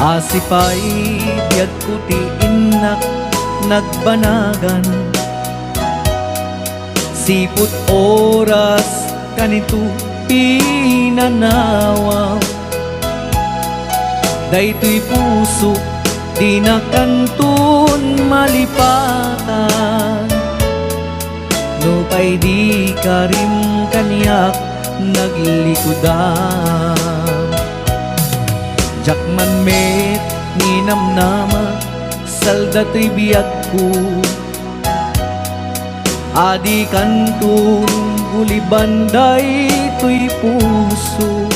Asipay biyag kuti inak nagbanagan, siput oras kanito pinanawa. Daytoy puso di na kantun malipatan, nupay di karim kaniyak naglikudan. Jakman met ninamnama saldatoy biyag ko, adi kantun gulibanday to'y puso.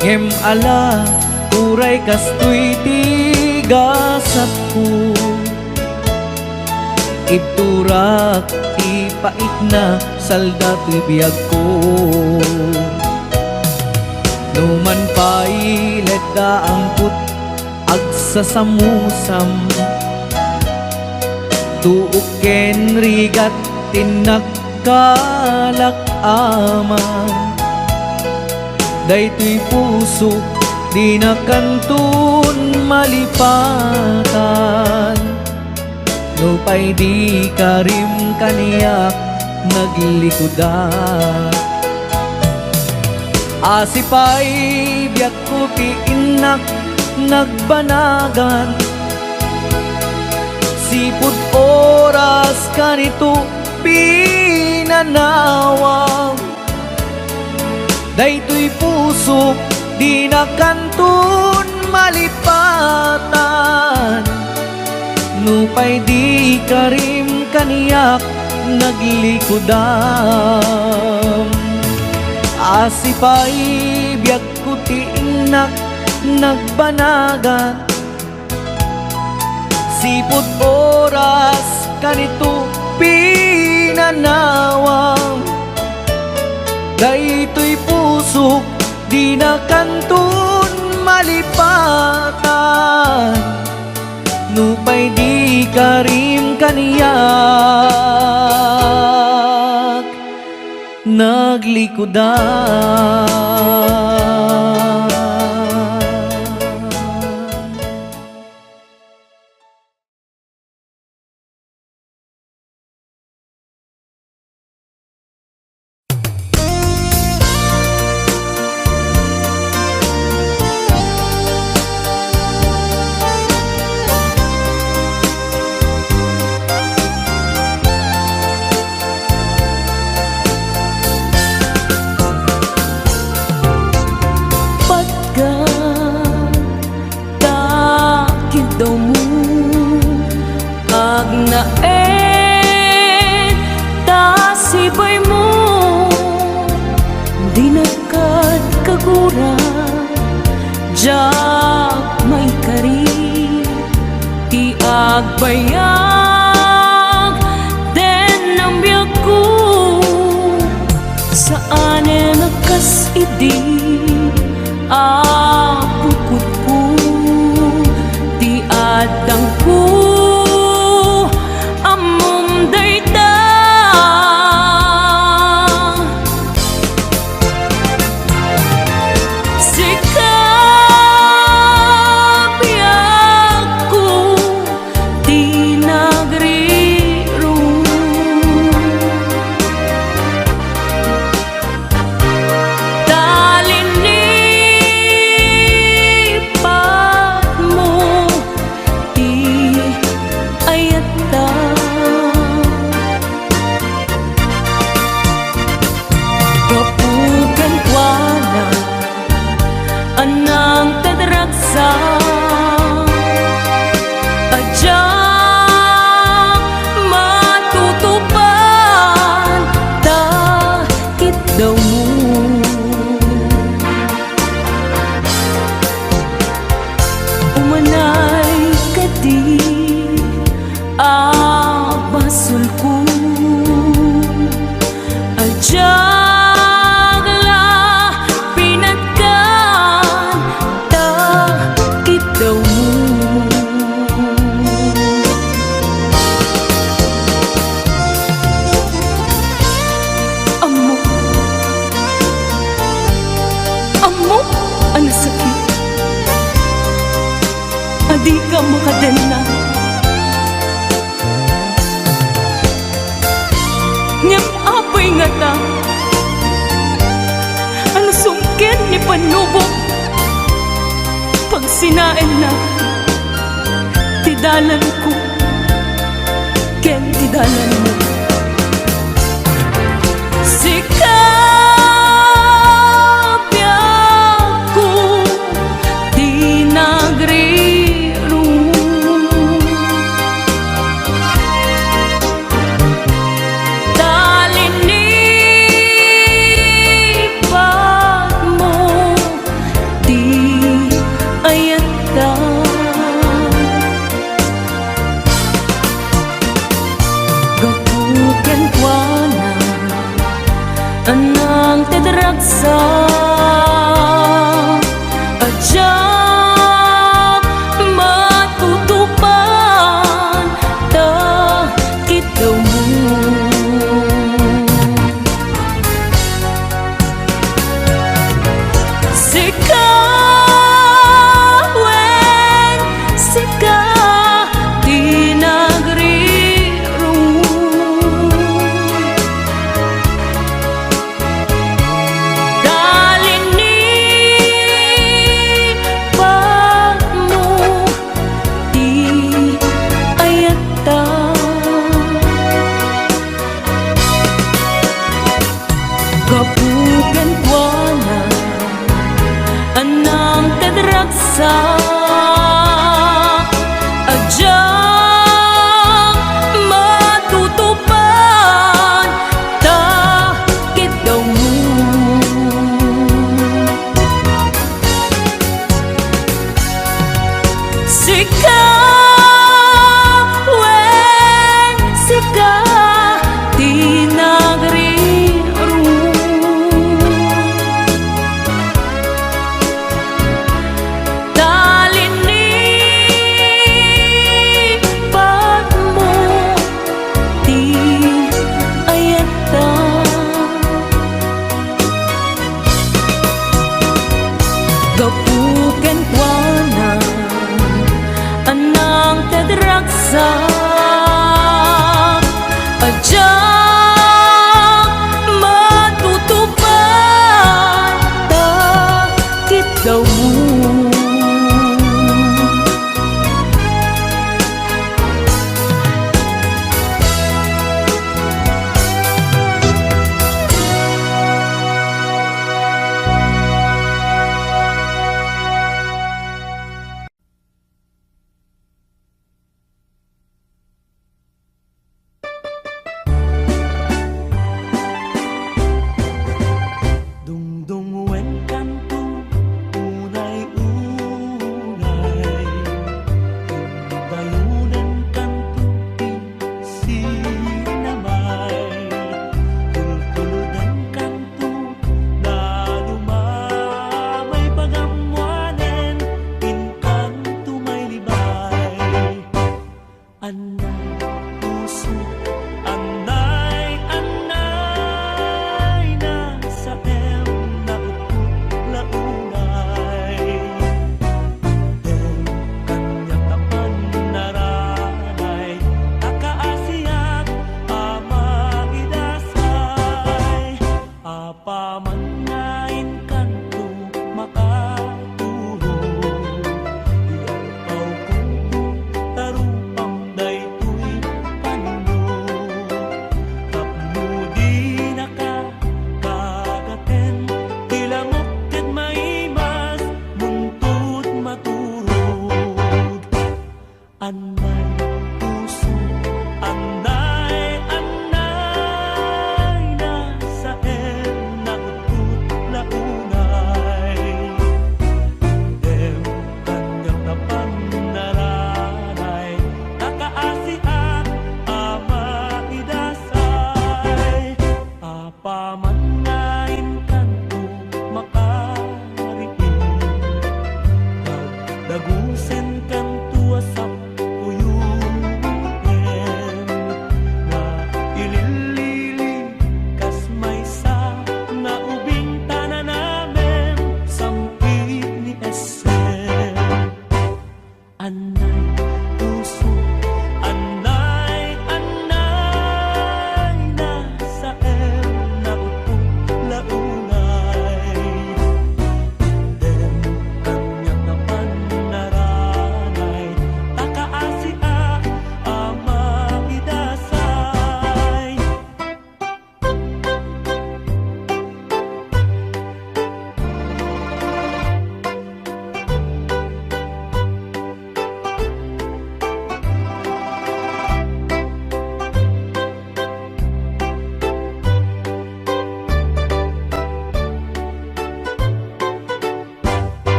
Ngem ala uray kastoy tigasat ko, ibturak ipait na saldatoy biyag ko. Numan pa'y leda ang put agsasamusam, tuok ken rigat tinagkalak aman. Daytoy puso di na kantun malipatan, nupay di karim kaniyak naglikudan. Asipay biyag ko ti inak nagbanagan, sipud oras kanito pinanawa. Daytoy puso di na kantun malipatan, nupay di karim kaniyak naglikudan. Asipay biyag ko ti inak nagbanagan, sipud oras kanito pinanawa. Daytoy puso di na kantun malipatan, nupay di karim kaniyak naglikudan. Agnaen tasibay mo, di nakad kagura, jak may kari, ti agbayag den ang biyag ko. Saan nakas idi apukot ko, ti adang ko makaden na. Ngem apoy nga ta, ano sungkin ni panubok, pag sinain na, tidalan ko, ken tidalan mo. Sikapya ko, di nagriru. Talinipan mo, di ayata. Gapuken kwa na anang tedragsa adyak matutupan ta kitaw mo. Sikawen, sika di nagriru. Talinipan mo, di ayata. Kapuken kwa na anang tedragsa adyak matutupan ta kitaw mo. Sikawen, sika di nagriru. Talinipan mo, di ayata. Gapuken kwa na anang tedragsa adyak matutupan ta kitaw mo.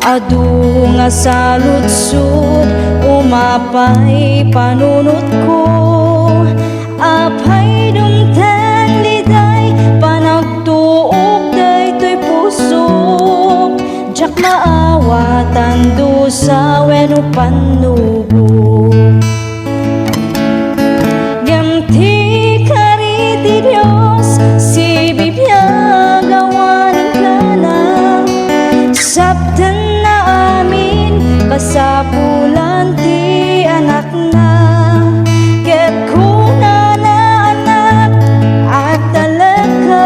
adu nga sa lutsod umapay panunot ko apay dumteng liday panagtuog daytoy puso jak maawatan dusa wenno panubo gamti kariti Dios si bibiyag awanin ka na sabten na amin kasapulan ti anak na ket kuna na anak at talagkalata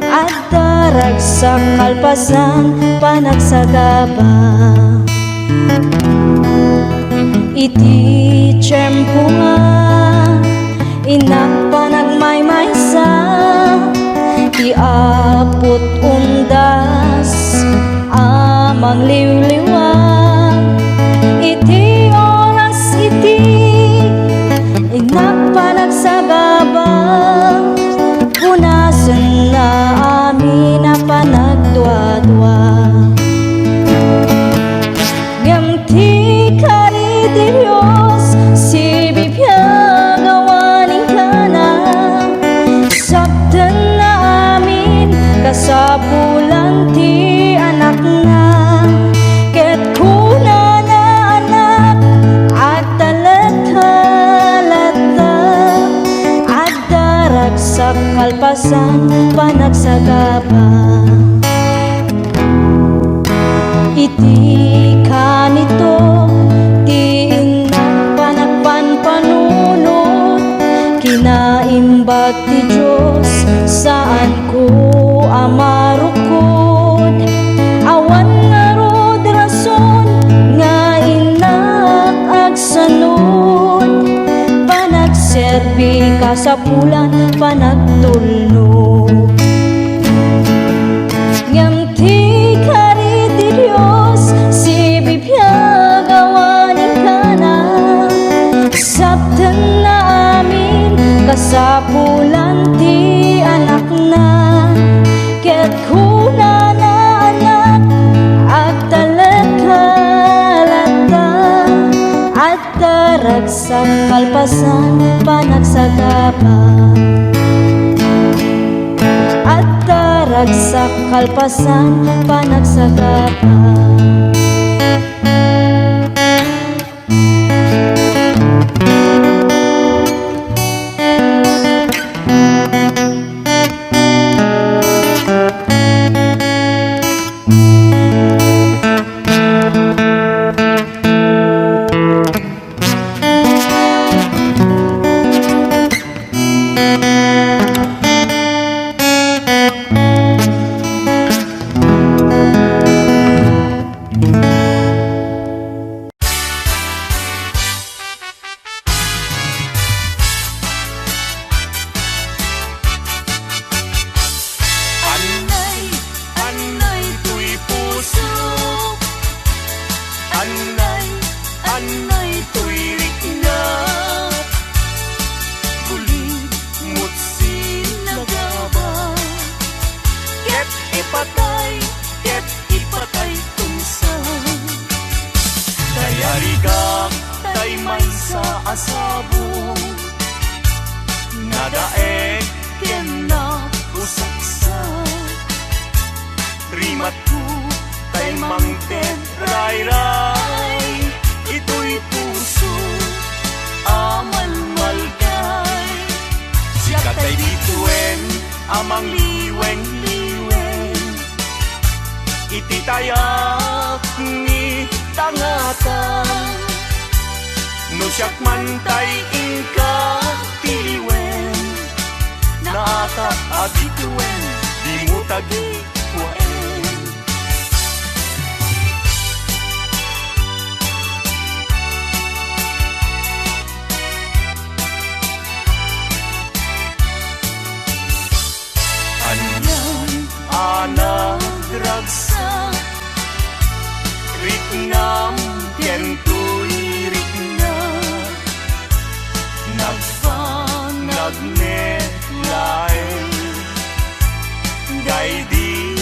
at darag sa kalpasan panagsagaba iti tiyempo nga inak panagmaymaysa iapot undas amang liwliwag iti oras iti inak panagsagaba punasen na amin na panagdwa-dwa gamti kariti Dios si bibiyag awanin ka na sabten na amin kasapulan ti anak na ket kuna na anak at talagkalata at darag sa kalpasan panagsagaba iti kanito ti inak panagpanpanunot kinaimbat ti Diyos saan ko amarukod awan nga rod rason nga inak agsanod panagserbi kasapulan panagtulno ngamti kariti Dios si bibiyag awanin ka na sabten na amin kasapulan ti anak na ket kuna na anak at talagkalata at darag sa kalpasan panagsagaba at darag sa kalpasan panagsagaba Anay tuwirik na Guling mutsin na gaba Ket ipatay tunsan Dayari kak tay may sa asabong Nadaek ken na usaksak Rimat ko tay mangten ray-ray Ito'y puso amalmalkay Siya katay bituen amang liweng-liweng Iti tayak ni tangatan No siyak mantay ingka tiliwen Naatap abituen di mo tagi kuwaen Anagragsa Ritnam kentu'y ritna Nagpanagnetlay Gay di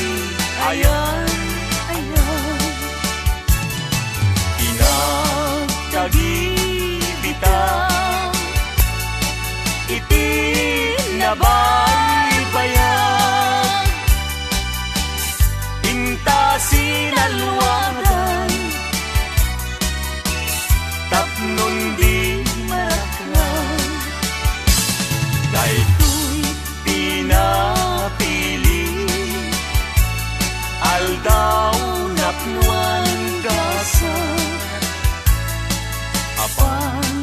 sinalwadan, tapnon di marakran. Kay ko'y pinapili, aldaw napnuan gasan, apan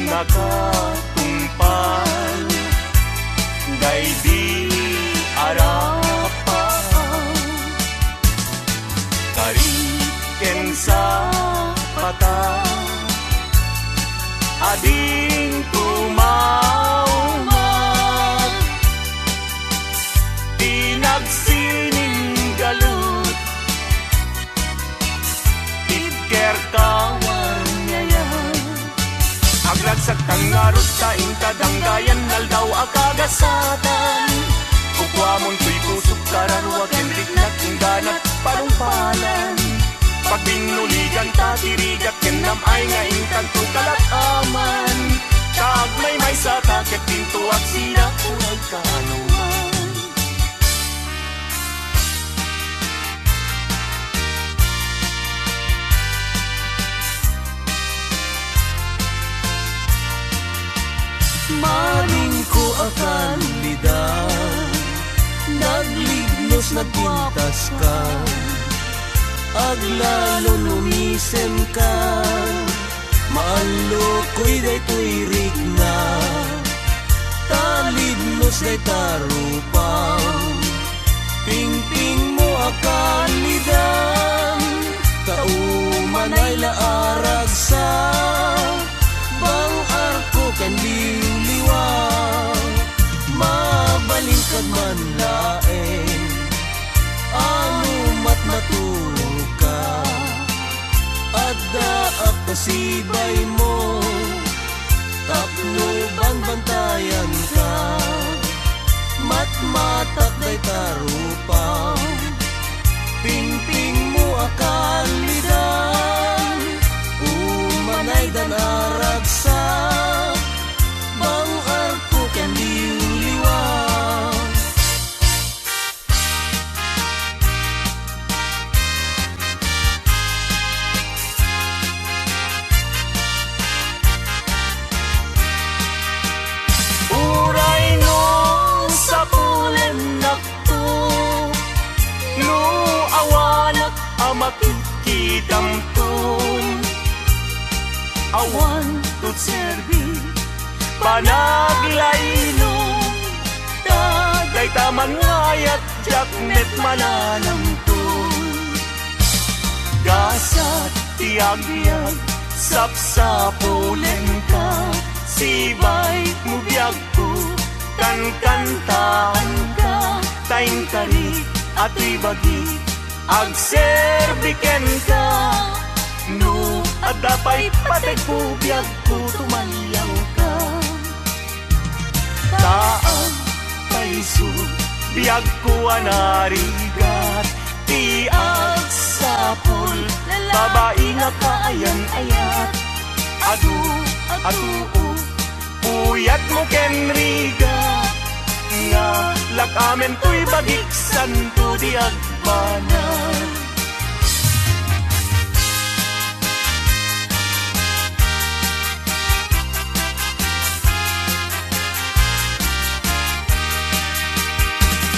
nakatumpal, day di arapan. Kariken sa pata, ading tumaumat, tinagsining galut, itker kawarnyayan. Aglagsak tangarot sa intadanggayan, naldaw akagasatan. Kukwamon tuy pusok kararwag, kenrignak ingganat parumpalan. Pag binuligan tatirigat, kenam ay nga inkanto kalataman. Kaagmay may sa takit pinto at sila kulay kanuman. Maling ko akan lidan, naglignos nagpintas ka, aglalon lumisem ka. Maalo ko'y day tuirik na, talidnos day tarupang. Pingping mo akan lidan, kauman ay laarag sa bang arko kan liwliwang. Mabalingkad man laeng, anumat matulog ka, at daap kasibay mo, tapno bang bantayan ka. Matmatak day tarupang, pingping mo akan lidan, umanay danarag sa bang arko ken liwliwang. Uray no sa pulen nakto, no awanak amakikidamton. Awan tut serbi panaglaylong, tagay taman ngayat jaknet mananamton. Gasat tiag-biag sapsapulen ka, sibay mo biyag ko, kankantaan ka. Taing tarik at ibagi, agserbiken ka. No, at dapay patay po biyag ko, tumalyaw ka. Taang paiso, biyag ko anarigat, tiag sapul, babae nga kaayan-ayat. Adu, puyat mo kenriga, nga lakamen to'y bagiksan to di agbanan.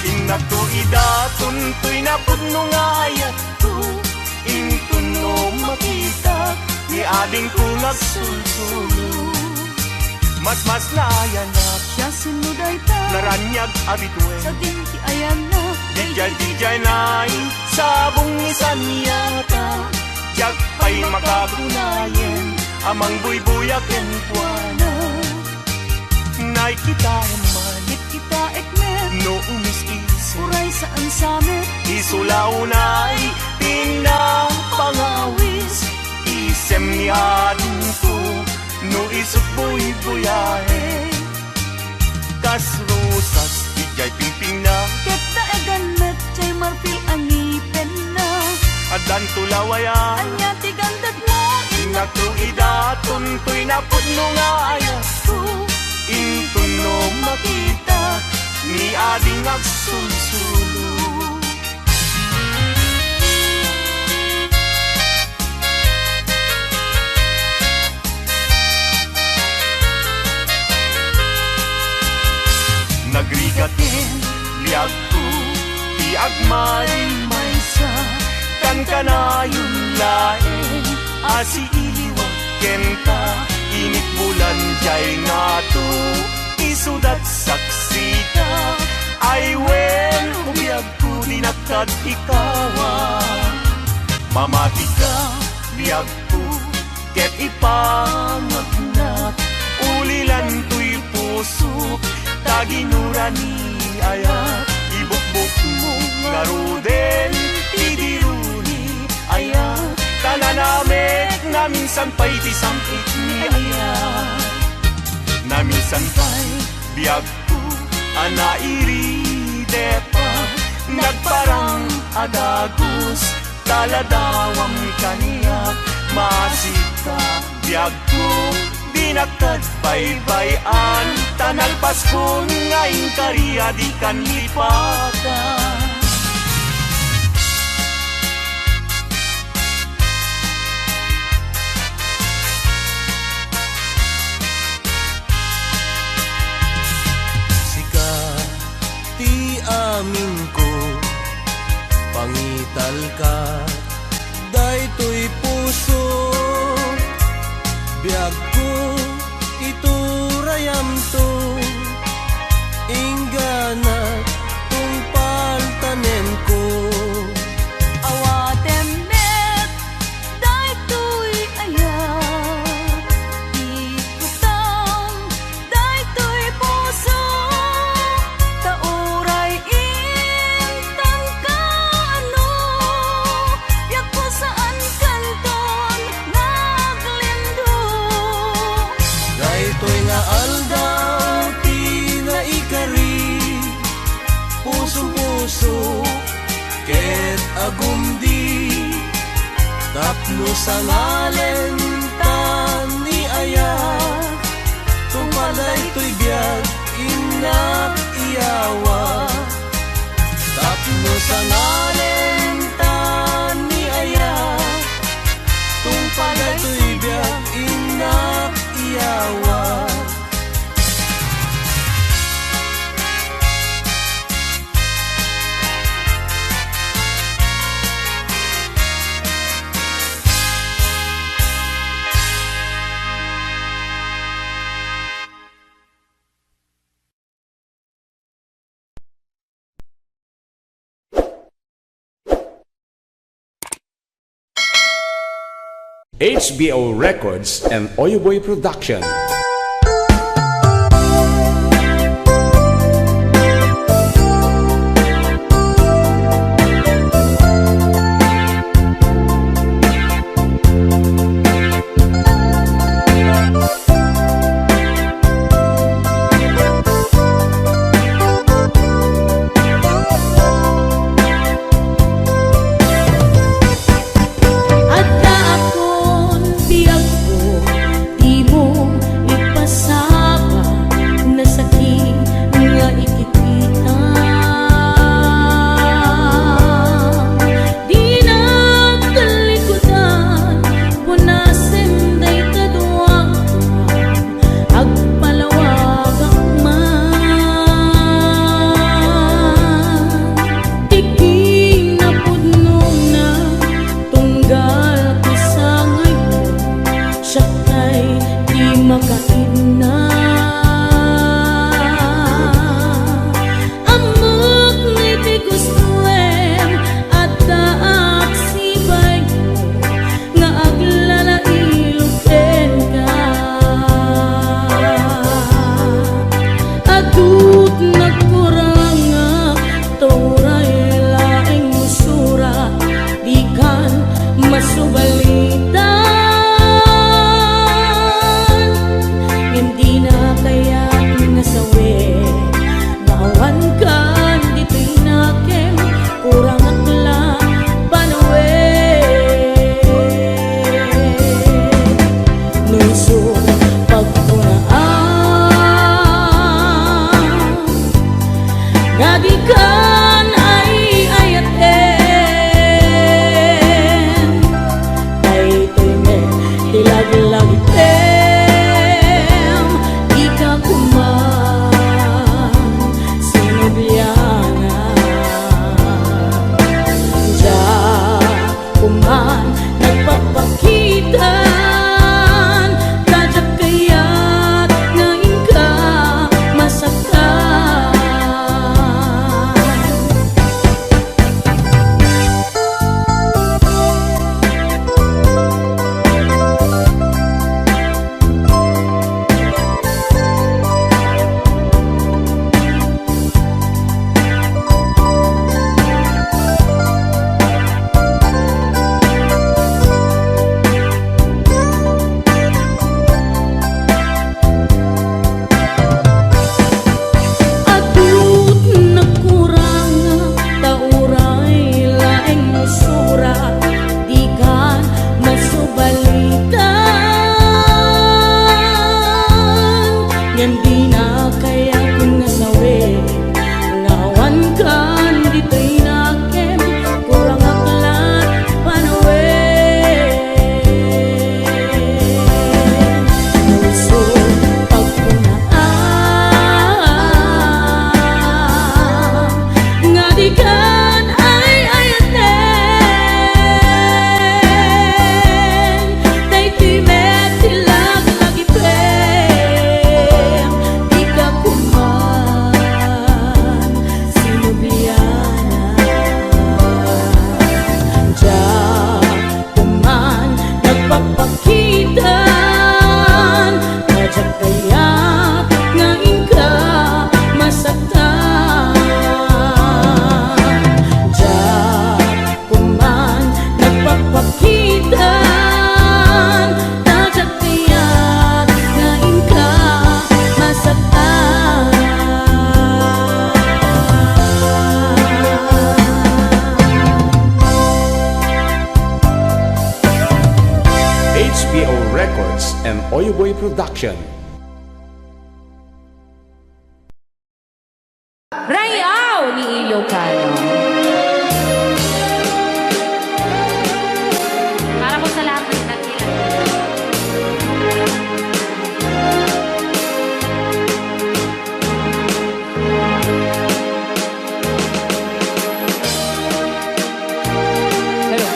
Inakto idaton to'y napudno nga ayat to, intun no makita, ni ading ko nagsulsulo. Mas naayan na Siya sinuday ta, naranyag abituen, sa dinti ayan na. dijay na'y sabong isan yata. Jag pa'y makabunayen, amang buybuyaken puana. Na'y kita man, Hit kita ekmet, no umis-isip, uray saan samet. isulaw na'y pinapangawis. Isem ni ading ko, no isukbuy-buyahe. Kas rosas, dijay pingping na, Ket na egan met, chay marfil angipen na. adan tulawayan. Anya tigandag mo, Inakto idaton to'y napudno nga ayat ko, intun no makita, ni ading agsulsulo. agmarimay sa kan kanayon laeng asi iliwag kenta init bulan jay nga to isudat saksita ay wen ubiyag ko dinakad ikawa mamati ka biyag ko ket ipangagnat ulilan to'y puso taginurani ayat ibukbuk mo ngaruden idiruni ayat tananamek na minsan pa'y disangkit ni ayat na minsan pa'y biyag ko anairi pa nagparang adagos taladawam kaniyak masika biyag ko dinakad baybayan tanalpas ko ngayon kariya di kan lipatan sika ti amin ko pangital ka daytoy puso biag ko iturayam to inggana tungpal tanen ko Awatem met daytoy ayat ikutang daytoy puso tauray intang kaano yak ko saan kanton naglindo daytoy nga aldaw ti naikari puso-puso ket agumdi tapno sa ngalen tan ni ayat tumalay to'y biyag inak iyawa tapno sa ngalen tan ni ayat tumalay to'y biyag inak iyawa HBO Records and Oyoboy Production. Adda akon biyag ko di mo ipasaba na sakit nga ikikita di na kalikutan punasen day kaduwang agpalawag akman tiking na pudnong na tunggal ko sa ngayon siya kay di makaina amok ngiti gustuem at daak sibay ko nga aglalailuken ka adut nagkuranga turay laing musura di kan masubalitan hindi na kaya nasawi bawan kan dito'y nakem kurang akla panawe nuso pagpunaan nagikan ay ayaten daytoy kuman nagpapakitan, kadyak kaya't ngayon ka masaktan. Adut nagkurang tauray laeng musura, di kan masubalitan. Yan di na kaya kung nasawi, ngawan kan dito'y nakem, kurang aklat panawin. Puso pagpunaan, nga di kan ay ayaten, day tuy met silag lagi prem, di ka kuman sinublianan. Diyan kuman nagpapakitan, kadyak kaya't ngayon ka masaktan. Diyan kuman nagpapakitan, kadyak kaya't ngayon ka masaktan. HBO Records and Oyoboy Production. Rayaw ni Ilocano. Para po sa lahat ng nagkilan. Hello.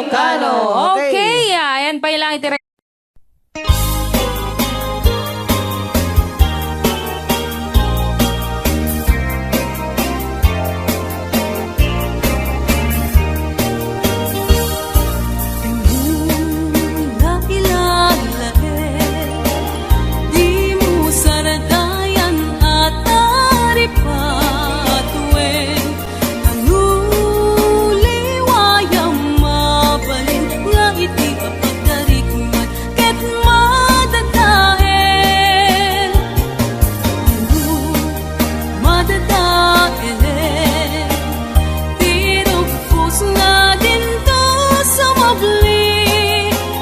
Ilocano. Okay, ayan pa lang itira. Di mo saradayan at aripatuin Anuliwayang mabalin Nga iti kapatarikman Ket madadael Madadael Tirupos nga din to sa mabli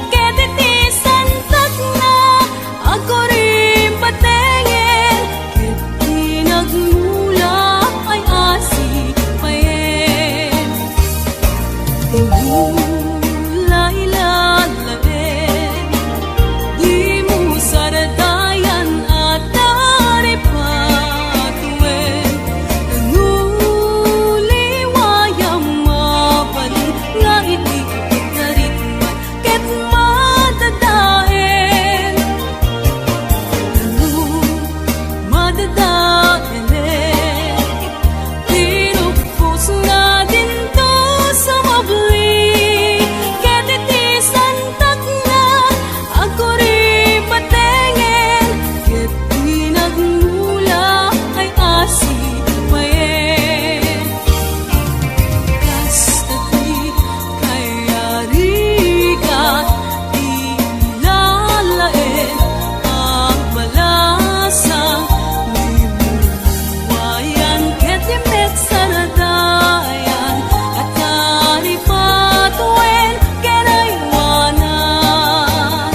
Ket iti santag na ako rin patengin Ket pinagmula ay asipayen Ulay-lalain Di mo saradayan at aripatuin Nanuliwayang mabalin Nga iti kapatarikman Ket madadaen Madadaen Tinupos nga din to sa mabli Ket iti santag na ako rin patengin Ket pinagmula ay asipayen Kastati kayarigan ilalain ang balasang Limuwayan ket imet saradayan at aripatuin kenaywanan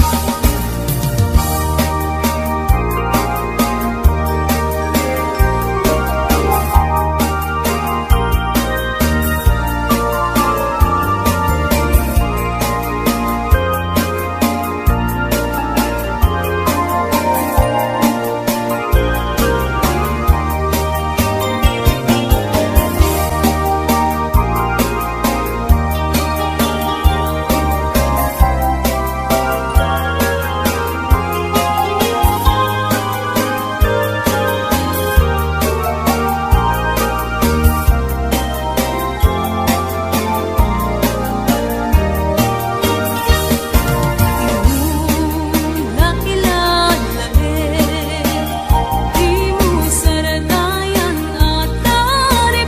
Di mo saradayan at aripatuin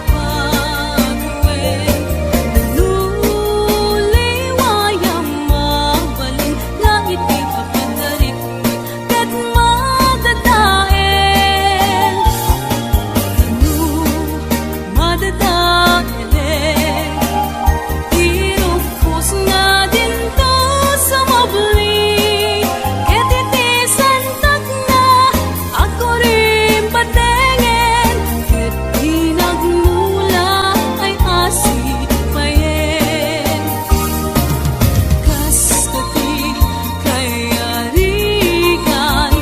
Nanuliwayang mabalin Nga iti kapatarikman Ket madadael Madadael Tirupos nga din to sa mabli Ket iti santag na ako rin patengin Ket pinagmula ay asipayen Kastati kayarigan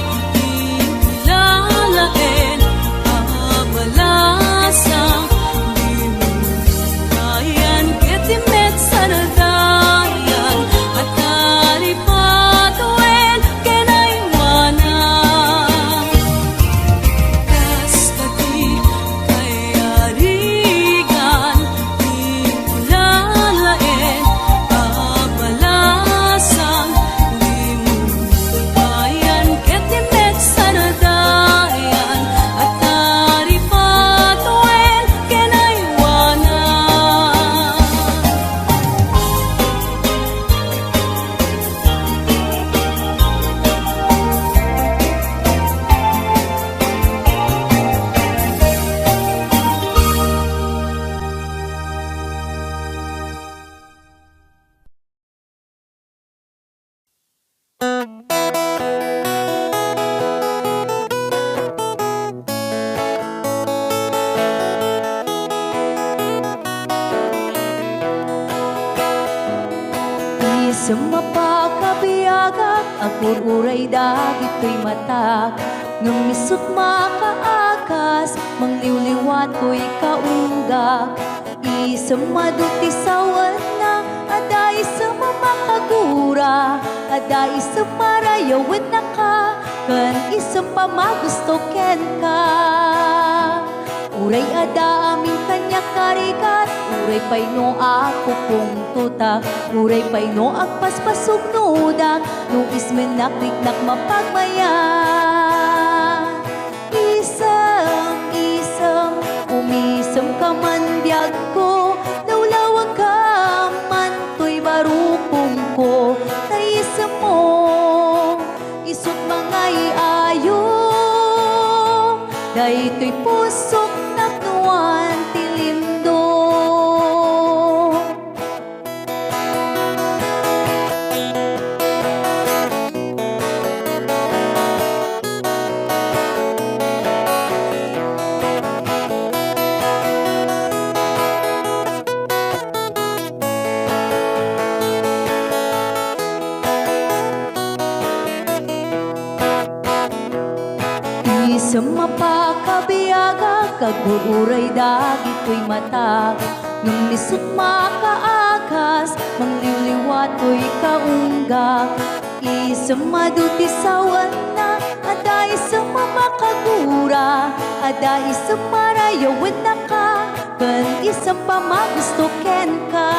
ilalain ang balasang Limuwayan ket imet saradayan at aripatuin kenaywanan Kastati kayarigan ilalain ang balasang Limuwayan ket imet saradayan at aripatuin kenaywanan Sa mapakabiyagak, agur-uray dagito'y matak Ngamisot makaakas, mangliwliwat ko'y kaundak Isang maduti sawan na Aday sa mamakagura, aday sa marayawin na ka, kan isang pamagusto ken ka. Uray ada aming kanya karikat, uray pay no ako kung tuta, uray pay no agpaspasog nuda, no ismen nakriknak mapagmayan. Isam, umisam ka man biyag ko, lawlawag ka man to'y barukong ko, naisam mo, isot mga iayo, dahito'y pusok naknuan tilindo. Sa mapakabiyaga, kagururay dagito'y mata, nung nisot makaagas, mangliliwato'y kaungga. Isang maduti sawan na, aday sa mamakagura, aday sa marayawin na ka, kan isang pamagusto ken ka.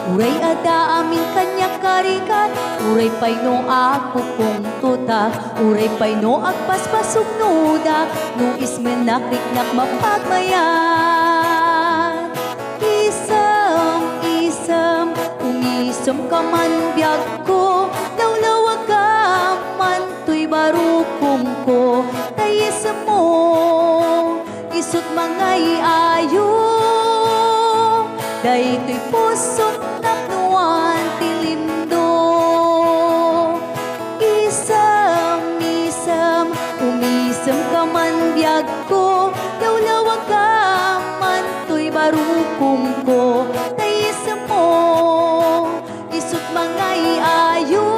Uray ada aming kanya karikat, uray pay no ako kung tuta, uray pay no agpaspasog nuda, no ismen nakriknak mapagmayan. Isam, umisam ka man biyag ko, lawlawag ka man to'y barukong ko, tayisam mo, isot mga iayo, dahito'y pusot naknuan tilindo. Isam, umisam ka man biyag ko, lawlawag ka man to'y barukong ko, tayisam mo, isot mga iayo,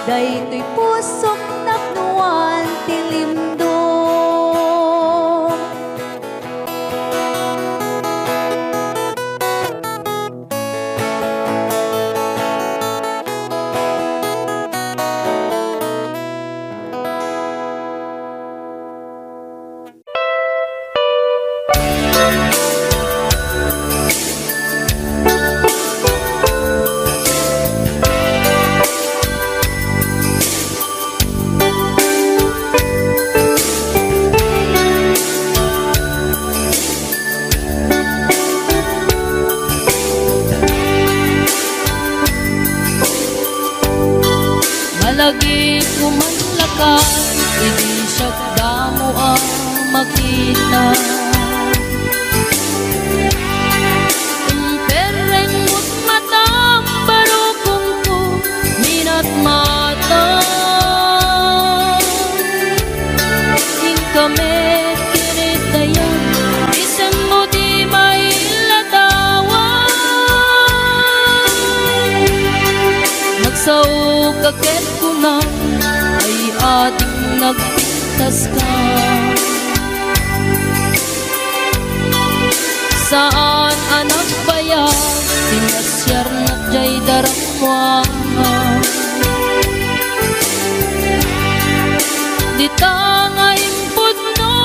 dahito'y pusok naknuan tilindo. Malagi ko man lakay, hindi siya damo ang makita. Pereng mo't matang barukong ko, minat mata. Ing kami kinitayan, isang mo di mailatawan. Magsaog kaket ko na, ay ating nagpintas ka. Saan anak bayag, pinasyar na jay daramwa. Di tangay impod no,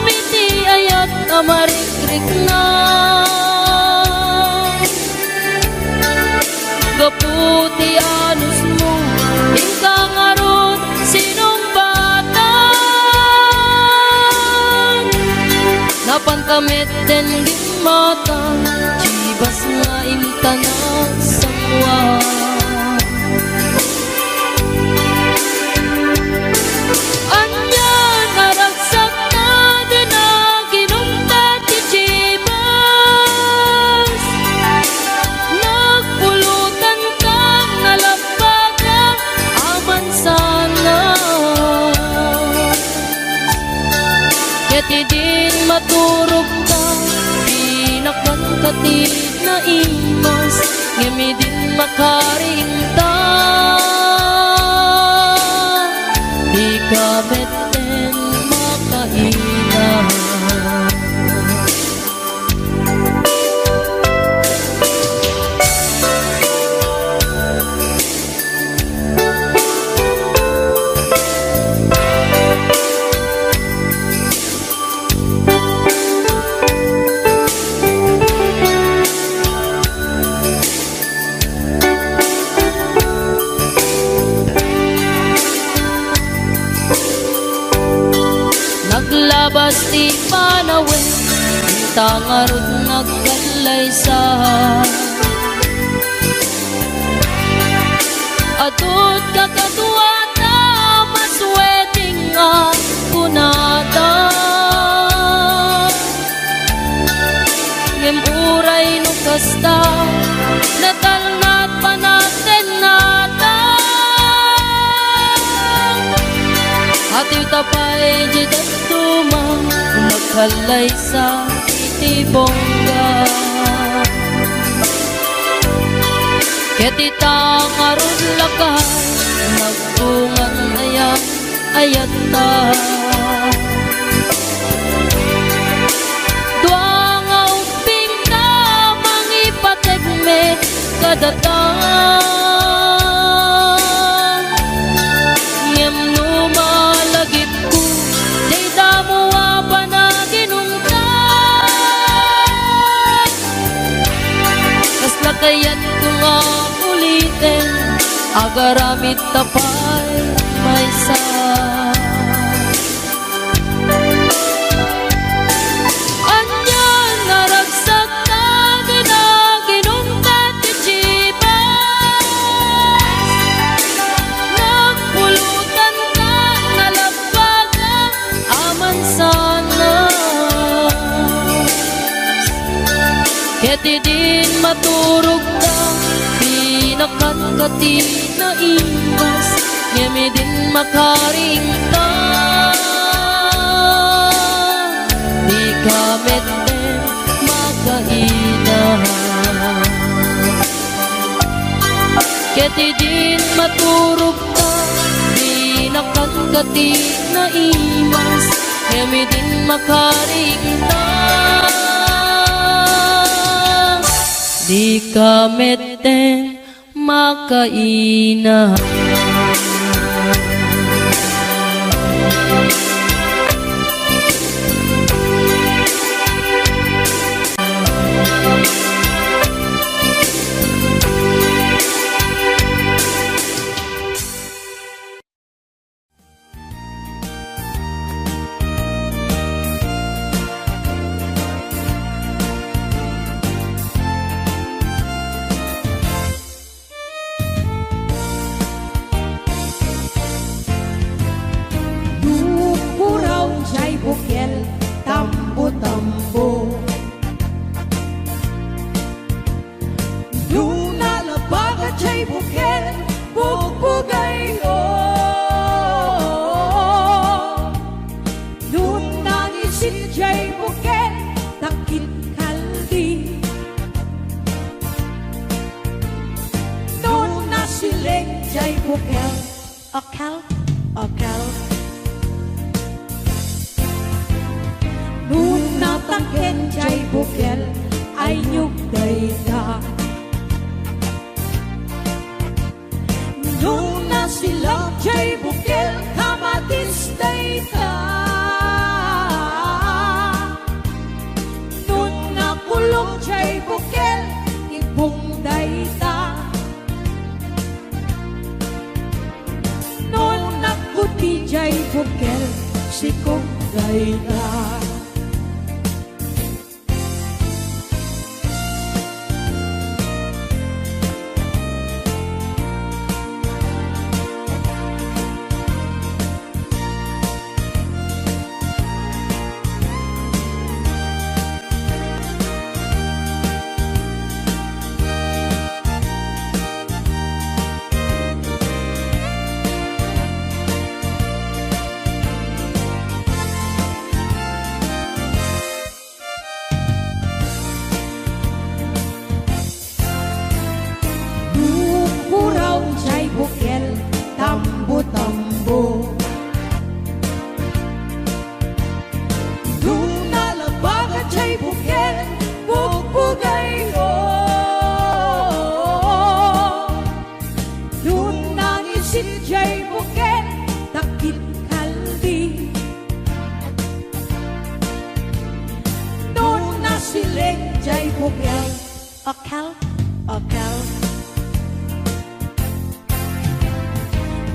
miti ayat amarikrik na. Gaputi anus mo, ingkang arot, sinong bata? Napankamit den gimata, jibas nga imtanak sangwa. Anya naragsak na din na ginumtat ti jibas. Nagpulutan kang nalabagan, aman sana. Yati din maturog ka, pinakban katig na imas, ngemi din makarinta. Di ka beten makaina. ti panawin tangarod nagkalaysa Atut kakatuwa na masweting ako nata Ngem uray no kasta natalnat panaten nata Atiw tapay jidat tumang magkalay sa itibongga Ketita karun lakay Nagbungan ayat ayata Duang auping na mangipategme kadatang Ngem numalagip ko Day damuwa pa na ginungkay Kas lakayan ko nga ulitin Agaramit tapay may sa Anyan naragsak na ginaginungkat kachibas Nagpulutan ka nalabagan aman sana Keti din maturog na pinakakati na iwas Ngemi din makaringta Di kamit din makainahan Keti din maturog ka pinakakati na iwas Ngemi din makaringta Di kamit din makainahan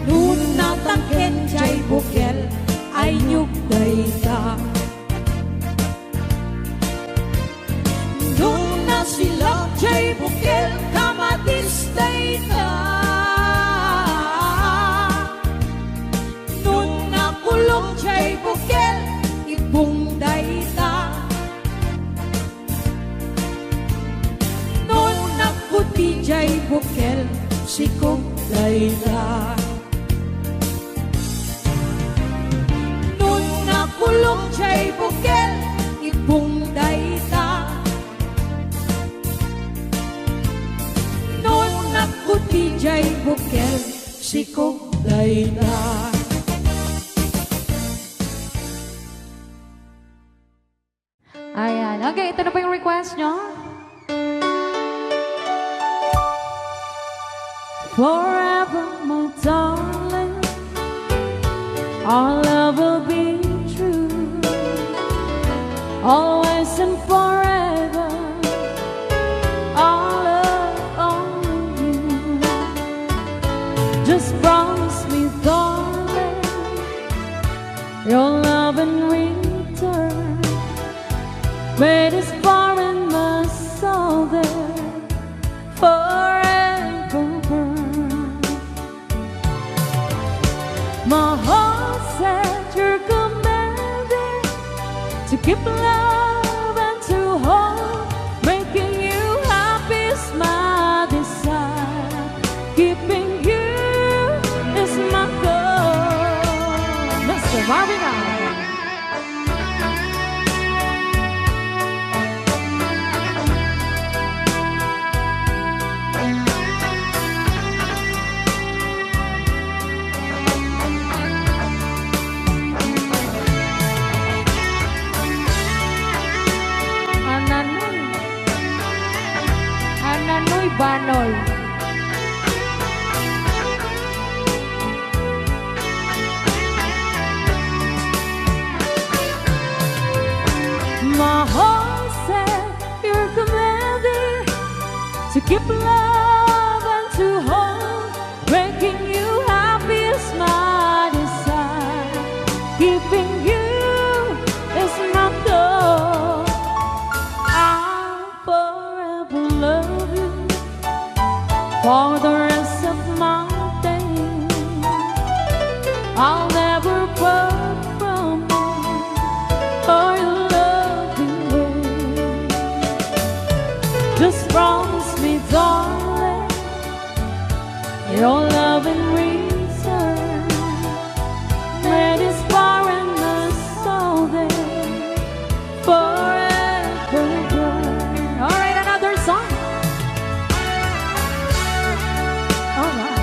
Nun natangken jay bukel ay nyug day ka bukel kamatis dayta. Nung nakulong jay bukel ibong dayta. Nung nakuti jay bukel sikog dayta. Nung nakulong jay bukel ibong dayta. Nung nakuti jay bukel sikog dayta. Ayan. Okay, ito na po yung request nyo. Forever, my darling, our love will be true. Always and forever, our love only you. Just promise me, darling, your love in return. May this far in my soul there forever burn. My heart said you're commanding to keep love and to hold. Making you happy is my desire. Keeping you is my goal. Mr. Marvin Allen. Ananoy Banol. My heart said you're commanding to keep love and to hold. Making you happy is my desire. Keeping you is my goal. I'll forever love you for the rest of my days. I'll never part from you or your loving way. Just promise me, darling, your love in return. May this far in my soul there forever burn. All right, another song. All right.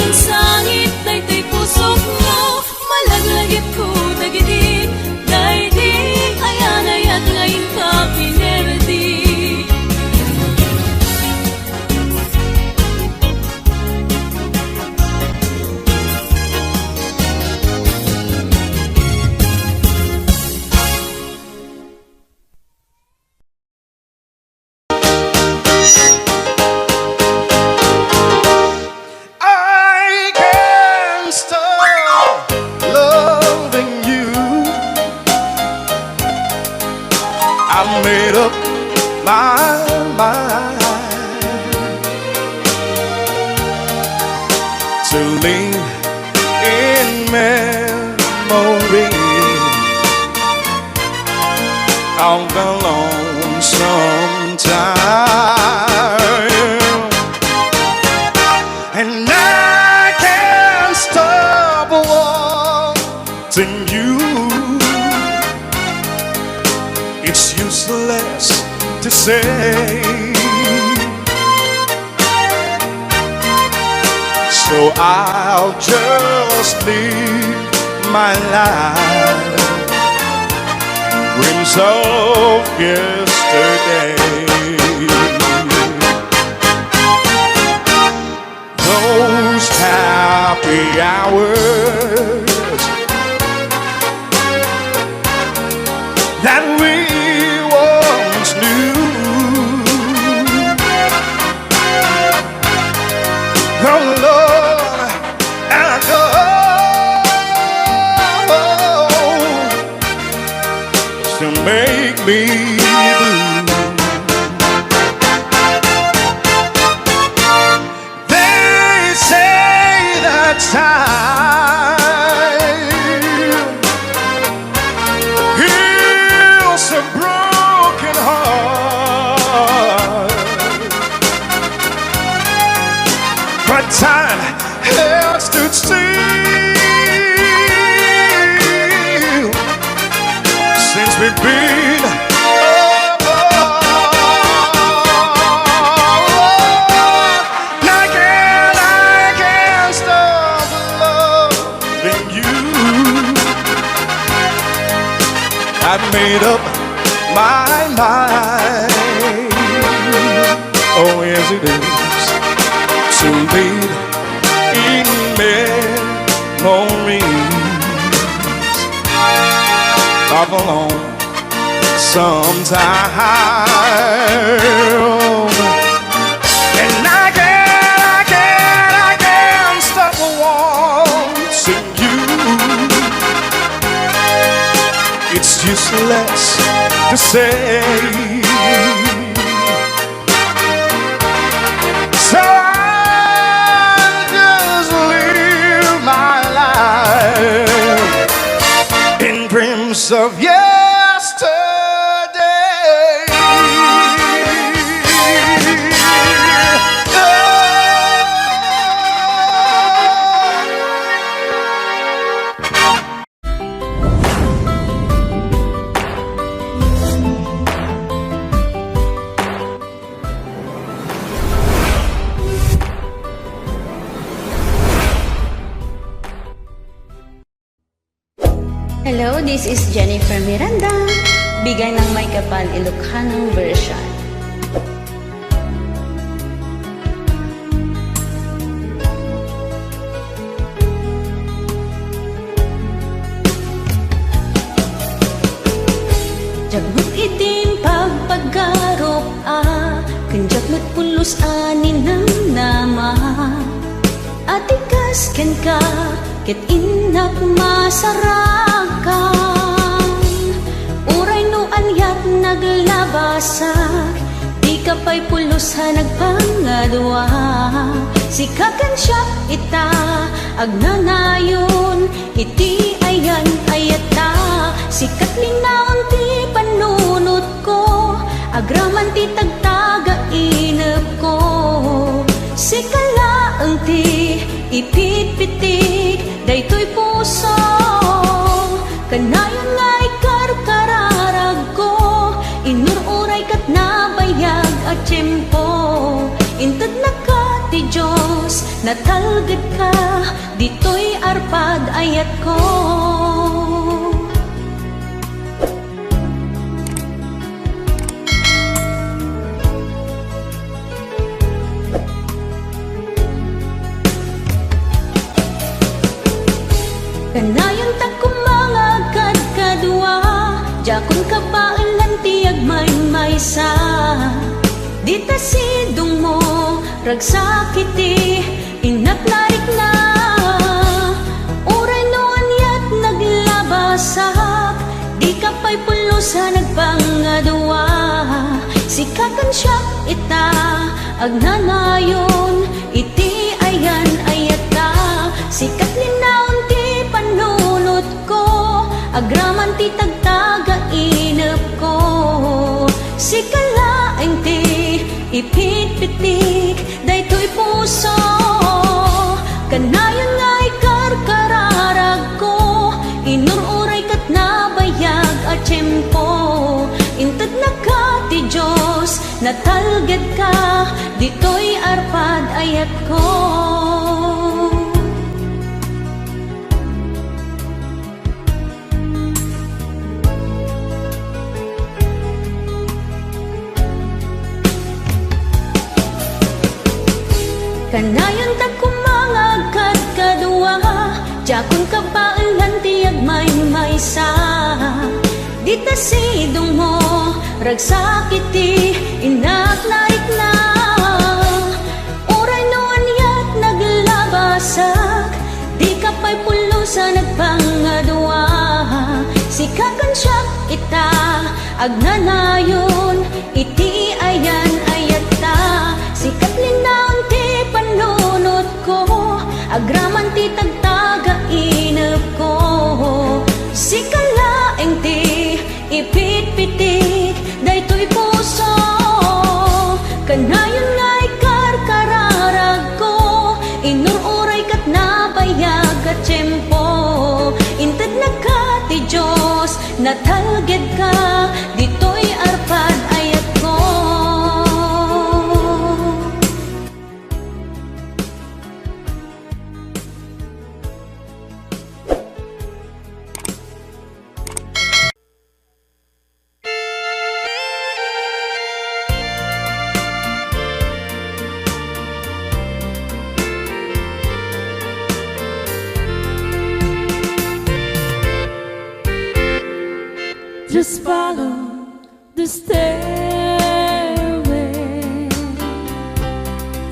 ang sangit, daytoy pusok mo, malaglagip ko dagiti, daydi ayan-ayat ngayon ka pinerdi. I can't stop loving you. I made up my mind to live in memory of the lonesome time. And I can't stop wanting you. It's useless to say, so I'll just live my life, dreams of yesterday. Those happy hours that we once knew. Oh Lord, and to make me blue. They say that time heals a broken heart, but time has stood still since we've been apart. I can't stop loving you. I've made up my mind. Oh yes it is, to live in memories of a lonesome time. And I can't stop wanting you. It's useless to say, so I'll just live my life in dreams of yesterday. Hello, this is Jennifer Miranda. Bigay ng may kapal Ilocano version. Jagmut itin pagpaggarop kanjak pulos anin ng nama. Atikas ken ka ket inak masarakan. Uray no anyat naglabasak, di ka pa'y pulos ha nagpangadwa. Sikakan siya ita agnanayon, iti ayan ayata. Sikat linaon ti panunot ko, agraman ti tagtaga inep ko. Sikala ang ti ipit-pitik, daytoy puso. Kanayon nga'y karkararag ko, inururay kat nabayag at tiyempo. Intad na ka ti Diyos, natalgad ka Kanayon ta kumangagad kadua, jakon kabailan tiyag may-maysa. Dita sidong mo, ragsakiti, inaklarik na. Uray noon yat naglabasak, di ka pa'y pulusa nagpangadua. Sikakan siya ita, agnanayon, iti ayan ayata. Sikat linaon ti panunot ko, agraman ti tagtaga inep ko. Sikalaeng ti ipit-pitik, daytoy puso. Kanayon nga ikarkararag ko, inururay kat nabayag at tiyempo. Intad na ka ti Diyos, natalged ka, dito'y arpad ayat ko. Kanayon ta kumangagad kadua, jakon kabailan tiyag may-maysa. Dita sidong mo, ragsakiti, inaklarik na. Uray noon yat naglabasak, di ka pa'y pulusa nagpangadua. Sikakan siya ita, agnanayon, iti ayan ayata. Sikat linaon ti panunot ko, agraman ti tagtaga inep ko. Sikalaeng ti ipit-pitik, daytoy puso. Kanayon nga ikarkararag ko, inururay kat nabayag at tiyempo. Intad na ka ti Diyos, natalged ka, dito'y arpad ayat ko. Just follow the stairway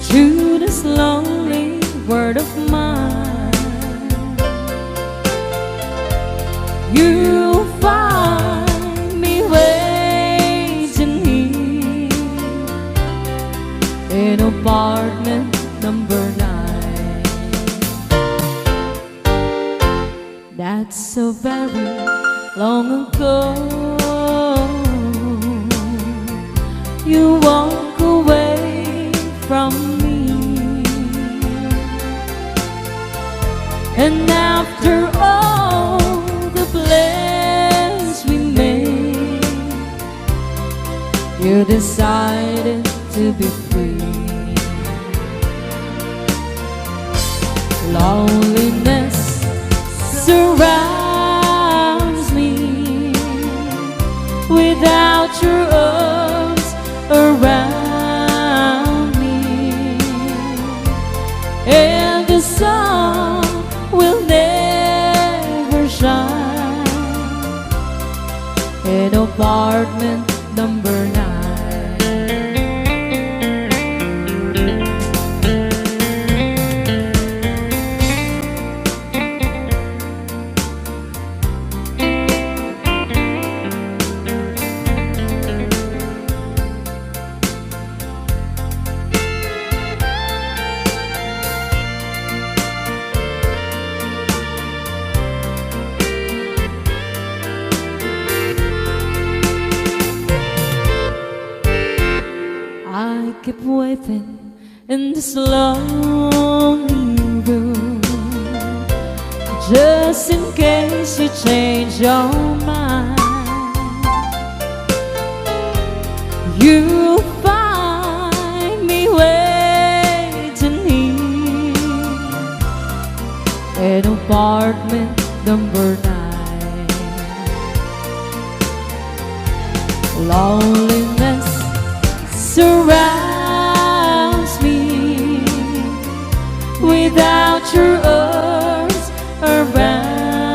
to this lonely world of mine. You'll find me waiting here in apartment number 9. That's so very long ago. You walk away from me, and after all the plans we made, you decided to be free. Loneliness surrounds me without your arms around me, and the sun will never shine in apartment number 9. I keep waiting in this lonely room, just in case you change your mind. You'll find me waiting here in apartment number 9. Loneliness surrounds me without your arms around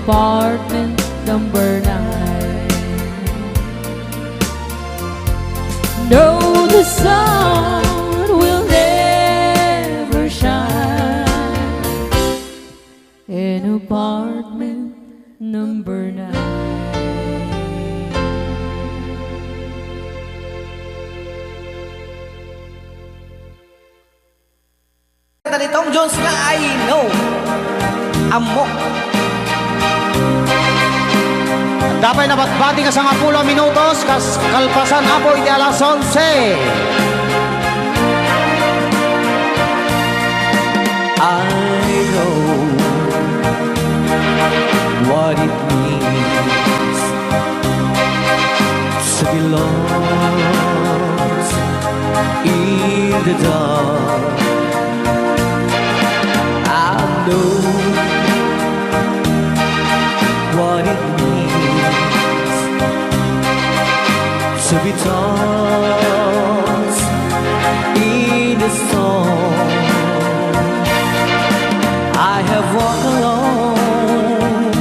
apartment number 9. No, the sun will never shine in apartment number 9. Kanta ni Tom Jones nga I Know. Amok. Dapat nabatbati ka sa 10 minutos kas kalpasan apo iti alas 11. I know what it means to be lost in the dark. I know what it means to be tossed in the storm. I have walked alone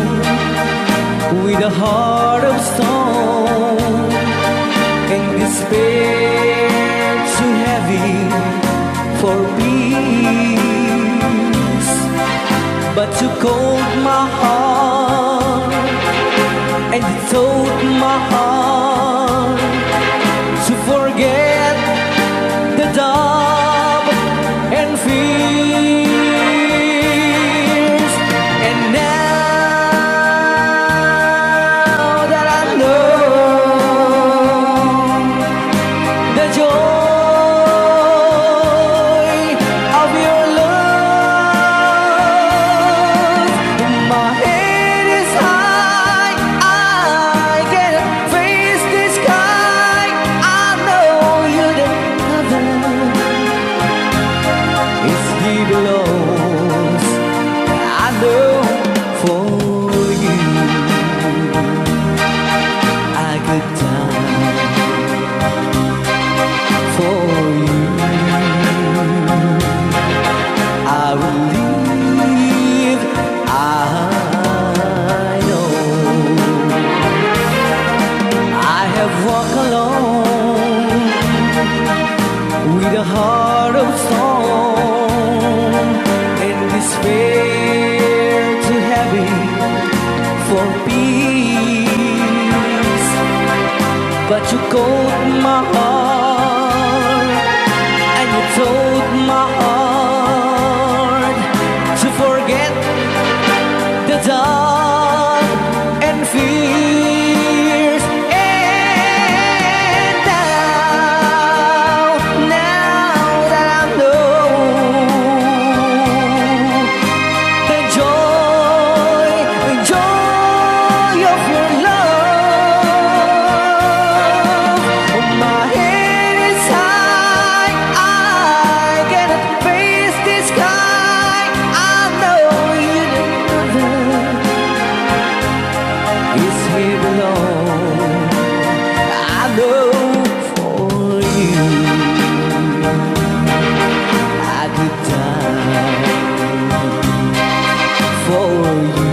with a heart of stone and despair too heavy for peace. But you cold my heart and you told my heart to forget the doubt and fears. And now that I know the joy of your love, my head is high, I can face the sky. I know you the heaven is he belongs. I know for you I could die for you. I will live. I know I have walked alone with a heart of stone and despair too heavy for peace. But you caught my heart and you told my heart to forget the dark and fears. And now that I know the joy of your love, my head is high, I cannot face the sky. I know you is here alone. I know for you I could die for you.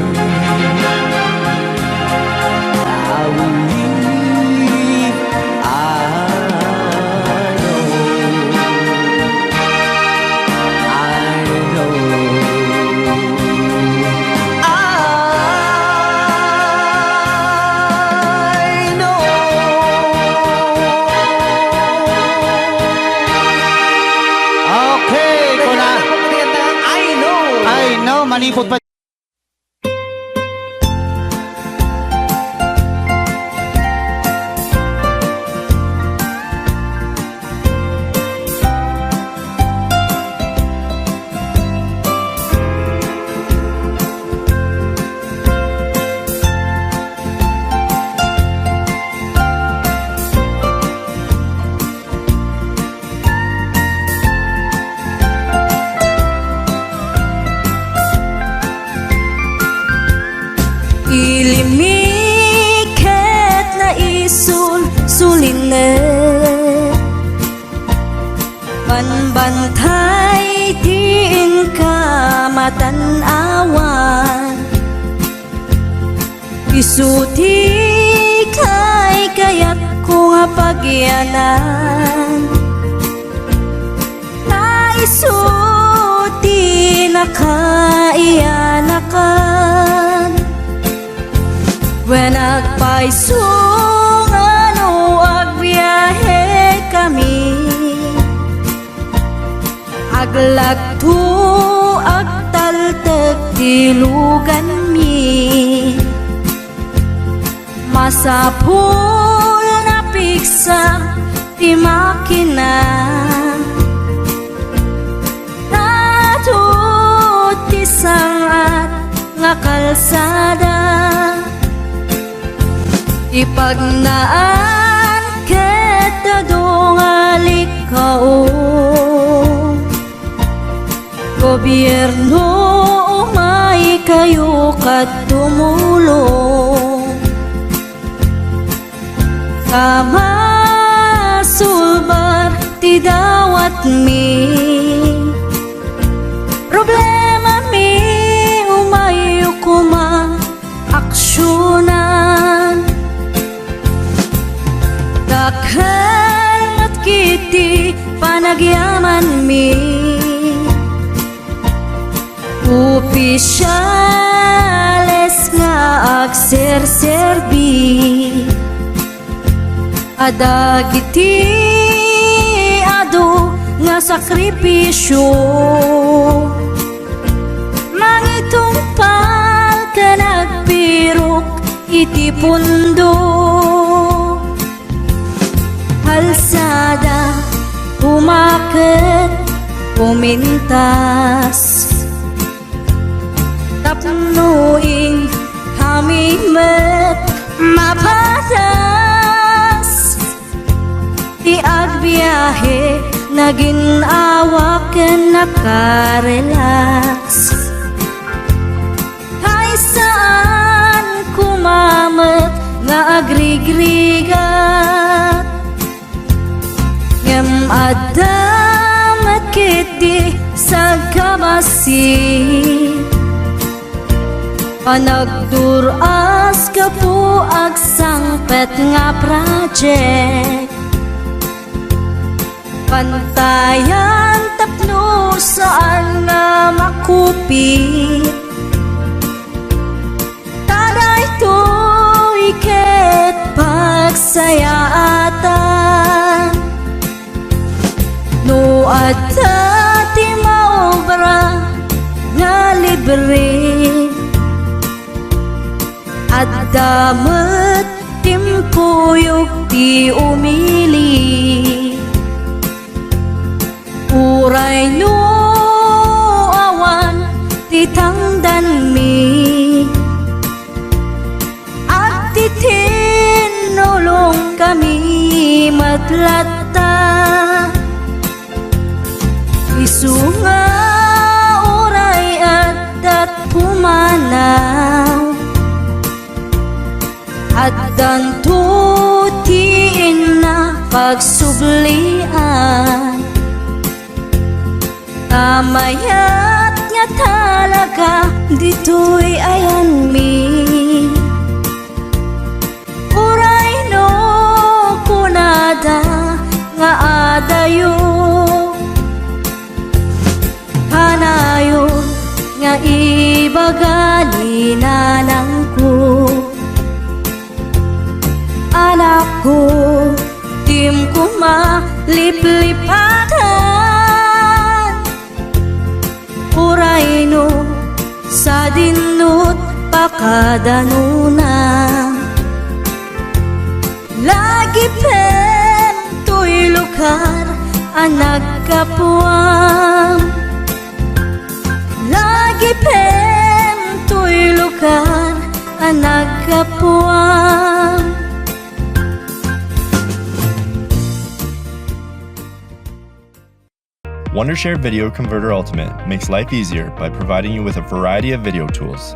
I will live. I know. Okay, kuna. I know, manipot pa. Ilimiket na sulilit panbantay tiin ka matanawan Isuti kay kaya't ko nga pagyanan, na isuti na kaiyanakan. When nagpaisong ano agbiyahe kami, aglagto agtaltag tilugan mi, masapul na piksa ti makina, natut ti sangat nga kalsada. Ipagnaan kita dongalik kao, gobyerno umay kayo kat tumulong, kama sulbar ti dawat mi, problema mi umay kuma aksyonan. Dakhan at kiti panagyaman mi, opisyales nga agserserbi, adagiti ado nga sakripisyo, mangitumpal ka nagpirok iti pundo. Kalsada, umakit, pumintas, tapnuing kami met mapatas. Di agbiyahe, naging awaken nakarelax. Kay saan kumamet nga agrigrigat, ngem adamat kiti sa kabasi, panagduras ka po agsangpet nga project, pantayan tapno saan nga makupit, taday to'y ket pagsayaatan. No adta ti maobra nga libre, at damat timpuyog ti umili, uray no awan ti tangdan mi, at ti tinulong kami matlatta. Isunga uray at pumanaw, at dantutiin na pagsublian, tamayat nga talaga dito'y ayan mi, uray no kunada nga adayo, hanayon nga ibagani nanang ko. Anak ko, tim ko maliplipatan, uray no sa dinut pakadanuna, lagi pen to'y lugar ang nagkapuam, lagi pen to'y lugar ang nagkapuam. Wondershare Video Converter Ultimate makes life easier by providing you with a variety of video tools.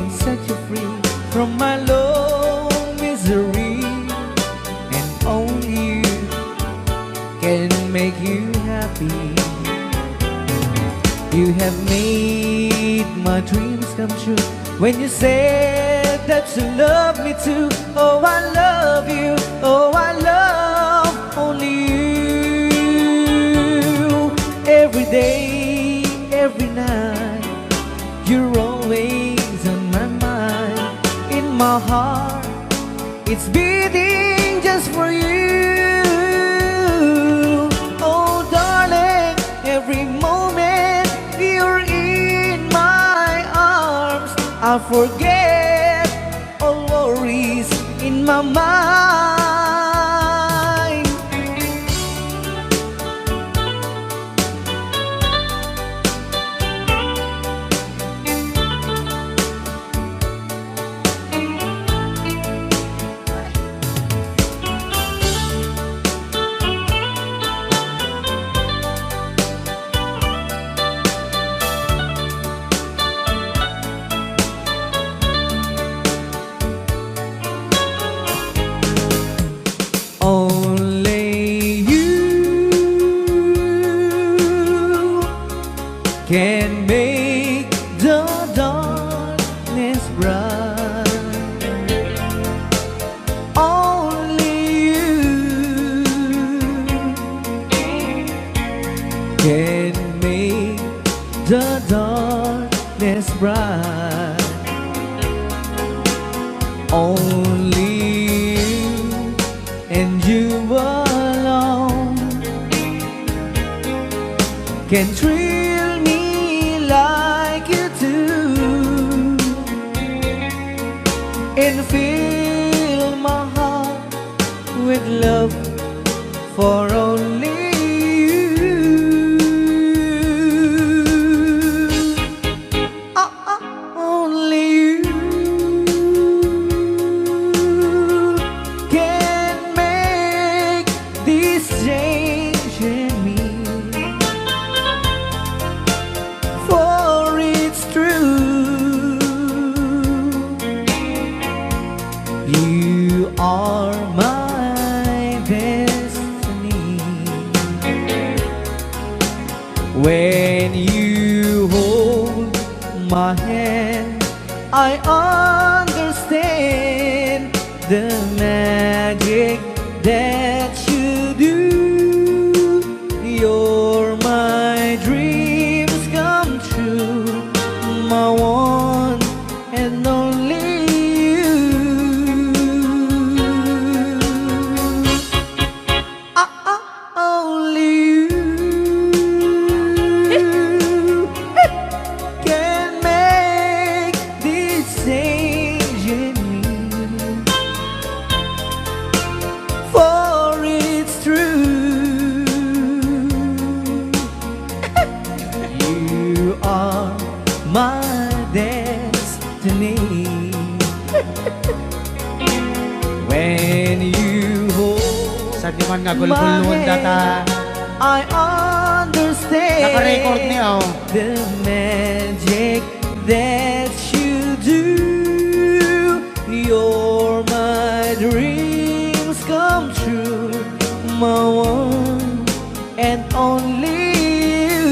can set you free from my low misery, and only you can make you happy. You have made my dreams come true when you said that you love me too. Oh, I love you. Oh, I love only you. Every day, every night, you're always on my mind. In my heart, it's beating just for you. Oh, darling, every moment you're in my arms, I forget all worries in my mind. Only you can make the darkness bright. Only you can make the darkness bright. Only you and you alone can thrill me like you do, and fill my heart with love for only you. Only you can make this change in me, for it's true. You are my destiny. When you hold my hand, I understand the magic that you do. You're my dreams come true, my one and only you. Only you can make this change in me, for it's true. You are my destiny. When you hold Sa di man nga my gulguluhan data. hand, I understand Naka-record niya, oh. the magic that you do. You're my dreams come true, my one and only you.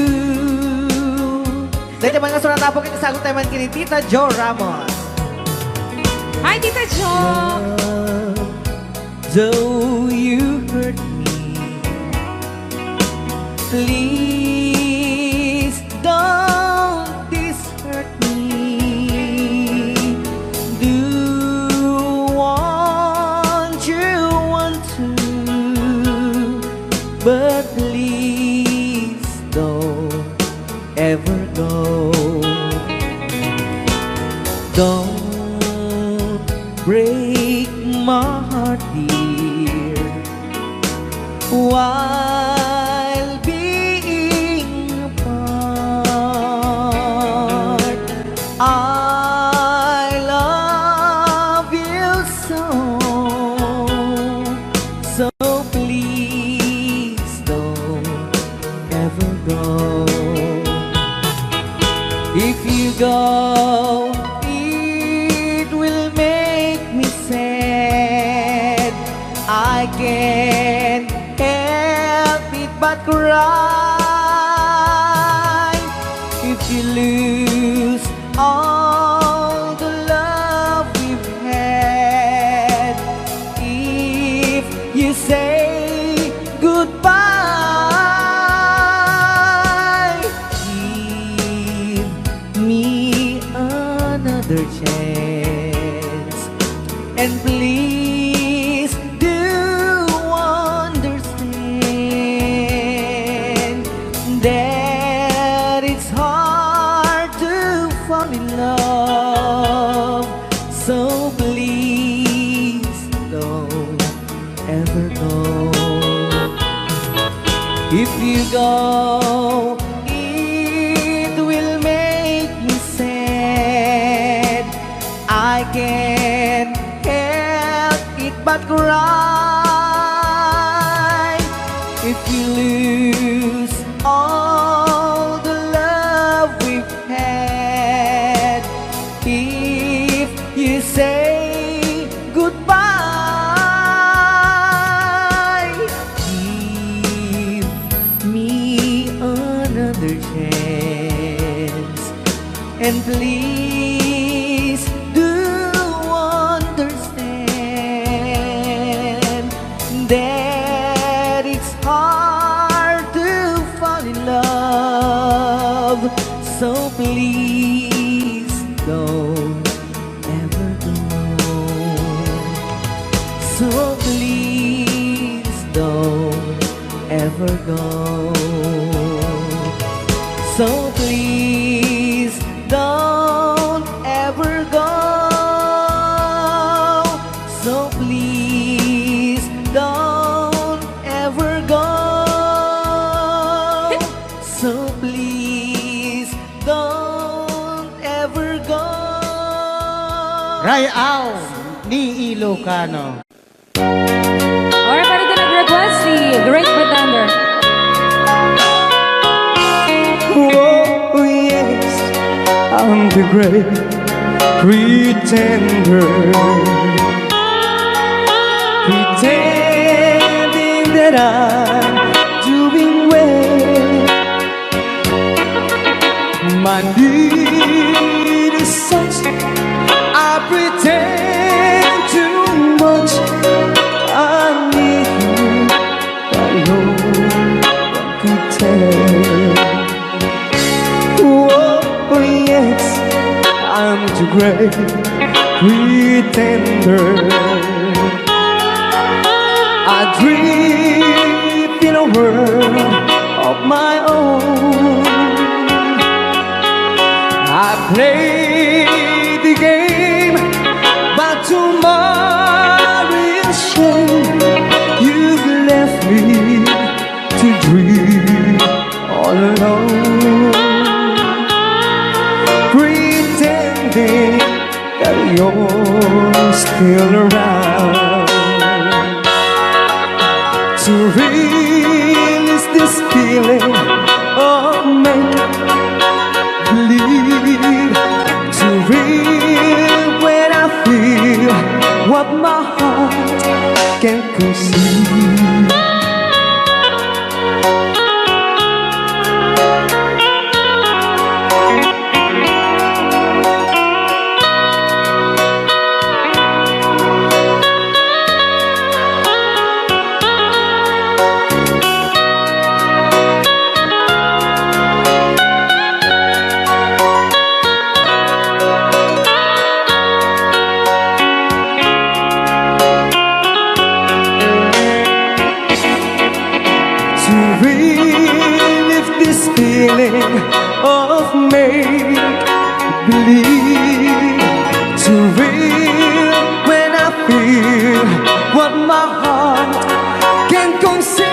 Dahil mga surat po kita sagot tayo man kini Tita Jo Ramos. Hi, Tita Jo! Though you hurt me, please don't dishurt me. Do want to, but please don't ever go. Don't break my heart, dear, while being apart. I love you so, so please don't ever go. If you go, I can't help it but cry if you lose all the love we've had. If you say goodbye, give me another chance, and please do understand that it's hard to fall in love. So please don't ever go. If you go, it will make me sad. I can't help it but cry if you lose all the love we've had. If you say goodbye, give me another chance, and please do understand that it's hard to fall in love. So please don't ever go. So please don't ever go. So please don't ever go. So please don't ever go. So please don't ever go. Rayaw ni Ilocano. Alright, pwede ka nag-request si Great Pretender. Oh yes, I'm the great pretender, pretending that I'm doing well. My need is such, I pretend too much. I need you, but no one could tell. Oh yes, I'm the great pretender. I dream in a world of my own. I play the game, but tomorrow is shame. You've left me to dream all alone, pretending that you're still around. To release this feeling of make-believe, to real when I feel what my heart can conceive. To relive this feeling of make-believe, to real when I feel what my heart can conceive.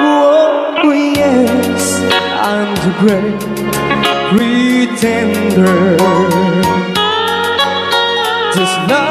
Oh yes, I'm the great pretender. This love